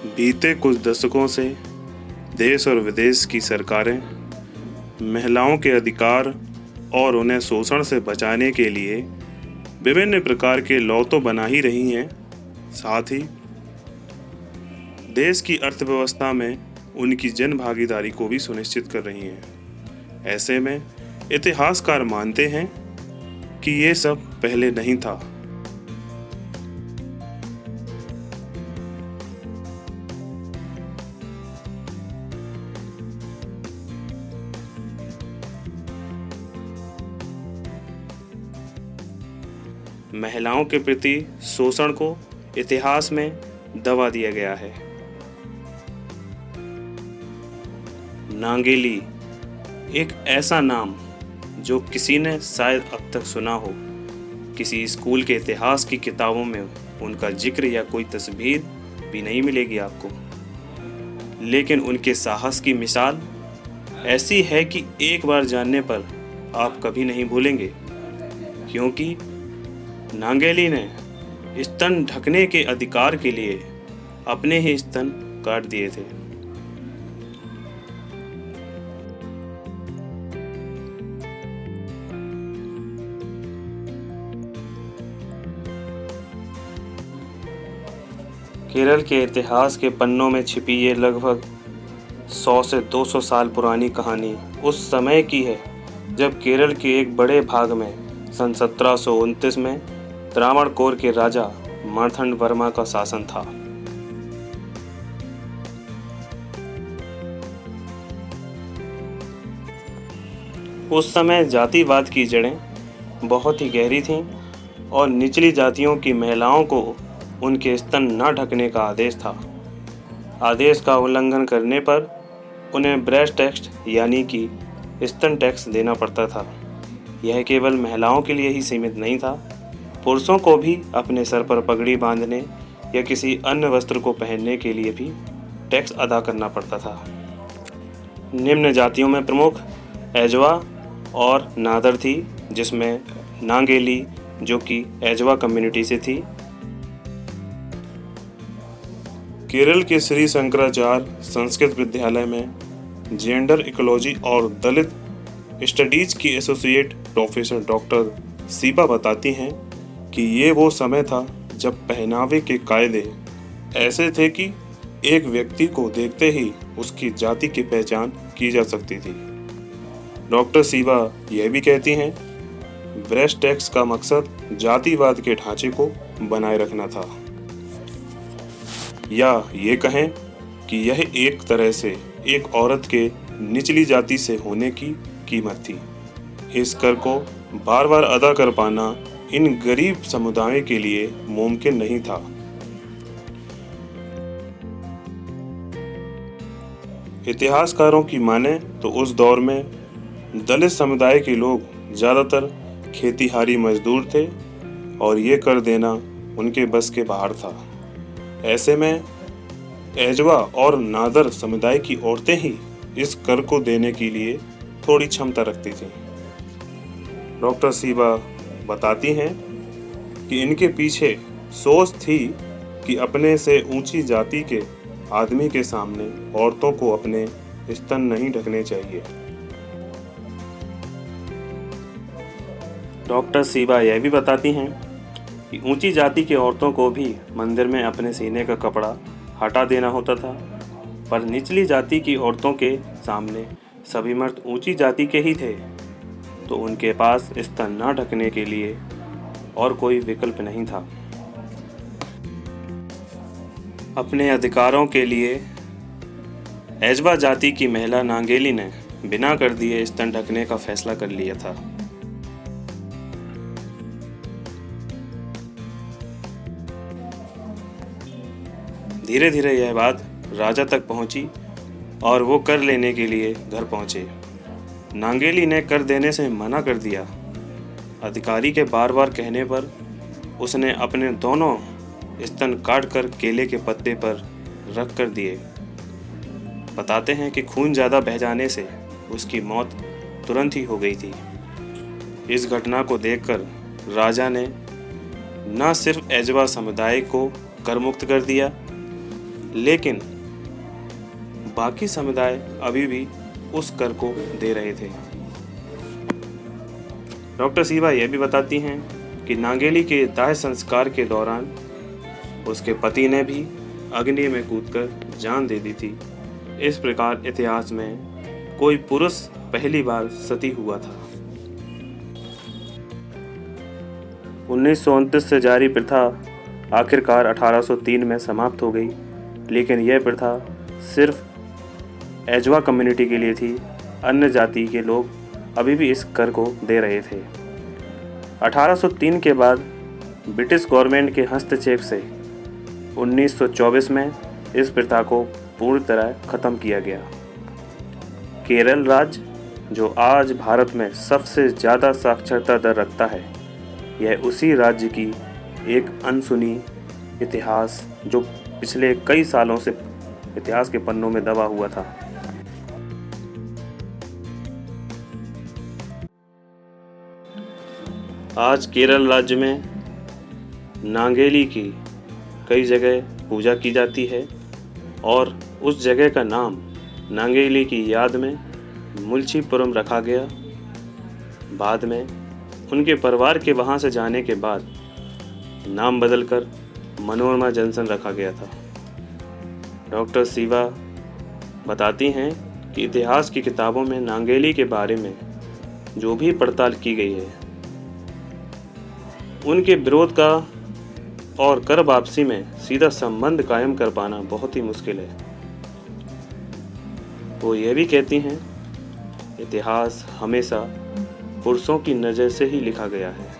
बीते कुछ दशकों से देश और विदेश की सरकारें महिलाओं के अधिकार और उन्हें शोषण से बचाने के लिए विभिन्न प्रकार के लॉ तो बना ही रही हैं, साथ ही देश की अर्थव्यवस्था में उनकी जन भागीदारी को भी सुनिश्चित कर रही हैं। ऐसे में इतिहासकार मानते हैं कि ये सब पहले नहीं था। महिलाओं के प्रति शोषण को इतिहास में दबा दिया गया है। नांगेली एक ऐसा नाम जो किसी ने शायद अब तक सुना हो। किसी स्कूल के इतिहास की किताबों में उनका जिक्र या कोई तस्वीर भी नहीं मिलेगी आपको, लेकिन उनके साहस की मिसाल ऐसी है कि एक बार जानने पर आप कभी नहीं भूलेंगे, क्योंकि नांगेली ने स्तन ढकने के अधिकार के लिए अपने ही स्तन काट दिए थे। केरल के इतिहास के पन्नों में छिपी ये लगभग 100 से 200 साल पुरानी कहानी उस समय की है जब केरल के एक बड़े भाग में सन 1729 में त्रावणकोर के राजा मार्तंड वर्मा का शासन था। उस समय जातिवाद की जड़ें बहुत ही गहरी थीं और निचली जातियों की महिलाओं को उनके स्तन न ढकने का आदेश था। आदेश का उल्लंघन करने पर उन्हें ब्रेस्ट टैक्स यानी कि स्तन टैक्स देना पड़ता था। यह केवल महिलाओं के लिए ही सीमित नहीं था, पुरुषों को भी अपने सर पर पगड़ी बांधने या किसी अन्य वस्त्र को पहनने के लिए भी टैक्स अदा करना पड़ता था। निम्न जातियों में प्रमुख एजवा और नादर थी, जिसमें नांगेली जो कि एजवा कम्युनिटी से थी। केरल के श्री शंकराचार्य संस्कृत विद्यालय में जेंडर इकोलॉजी और दलित स्टडीज की एसोसिएट प्रोफेसर डॉक्टर सीबा बताती हैं कि ये वो समय था जब पहनावे के कायदे ऐसे थे कि एक व्यक्ति को देखते ही उसकी जाति की पहचान की जा सकती थी। डॉक्टर सीबा यह भी कहती हैं, ब्रेस्ट टैक्स का मकसद जातिवाद के ढांचे को बनाए रखना था, या ये कहें कि यह एक तरह से एक औरत के निचली जाति से होने की कीमत थी। इस कर को बार बार अदा कर पाना इन गरीब समुदायों के लिए मुमकिन नहीं था। इतिहासकारों की माने तो उस दौर में दलित समुदाय के लोग ज़्यादातर खेतीहारी मजदूर थे और ये कर देना उनके बस के बाहर था। ऐसे में एजवा और नादर समुदाय की औरतें ही इस कर को देने के लिए थोड़ी क्षमता रखती थीं। डॉक्टर सीबा बताती हैं कि इनके पीछे सोच थी कि अपने से ऊंची जाति के आदमी के सामने औरतों को अपने स्तन नहीं ढकने चाहिए। डॉक्टर सीबा यह भी बताती हैं कि ऊंची जाति की औरतों को भी मंदिर में अपने सीने का कपड़ा हटा देना होता था, पर निचली जाति की औरतों के सामने सभी मर्द ऊंची जाति के ही थे, तो उनके पास स्तन न ढकने के लिए और कोई विकल्प नहीं था। अपने अधिकारों के लिए एजवा जाति की महिला नांगेली ने बिना कर दिए स्तन ढकने का फैसला कर लिया था। धीरे धीरे यह बात राजा तक पहुंची और वो कर लेने के लिए घर पहुंचे। नांगेली ने कर देने से मना कर दिया। अधिकारी के बार बार कहने पर उसने अपने दोनों स्तन काटकर केले के पत्ते पर रख कर दिए। बताते हैं कि खून ज़्यादा बह जाने से उसकी मौत तुरंत ही हो गई थी। इस घटना को देखकर राजा ने न सिर्फ एजवा समुदाय को कर मुक्त कर दिया, लेकिन बाकी समुदाय अभी भी उस कर को दे रहे थे। डॉक्टर सीबा यह भी बताती हैं कि नांगेली के दाह संस्कार के दौरान उसके पति ने भी अग्नि में कूदकर जान दे दी थी। इस प्रकार इतिहास में कोई पुरुष पहली बार सती हुआ था। 1929 से जारी प्रथा आखिरकार 1803 में समाप्त हो गई, लेकिन यह प्रथा सिर्फ एजवा कम्युनिटी के लिए थी। अन्य जाति के लोग अभी भी इस कर को दे रहे थे। 1803 के बाद ब्रिटिश गवर्नमेंट के हस्तक्षेप से 1924 में इस प्रथा को पूरी तरह खत्म किया गया। केरल राज्य, जो आज भारत में सबसे ज़्यादा साक्षरता दर रखता है, यह उसी राज्य की एक अनसुनी इतिहास जो पिछले कई सालों से इतिहास के पन्नों में दबा हुआ था। आज केरल राज्य में नांगेली की कई जगह पूजा की जाती है और उस जगह का नाम नांगेली की याद में मुल्शीपुरम रखा गया। बाद में उनके परिवार के वहाँ से जाने के बाद नाम बदलकर मनोरमा जंक्शन रखा गया था। डॉक्टर सीबा बताती हैं कि इतिहास की किताबों में नांगेली के बारे में जो भी पड़ताल की गई है, उनके विरोध का और कर वापसी में सीधा संबंध कायम कर पाना बहुत ही मुश्किल है। वो ये भी कहती हैं, इतिहास हमेशा पुरुषों की नज़र से ही लिखा गया है।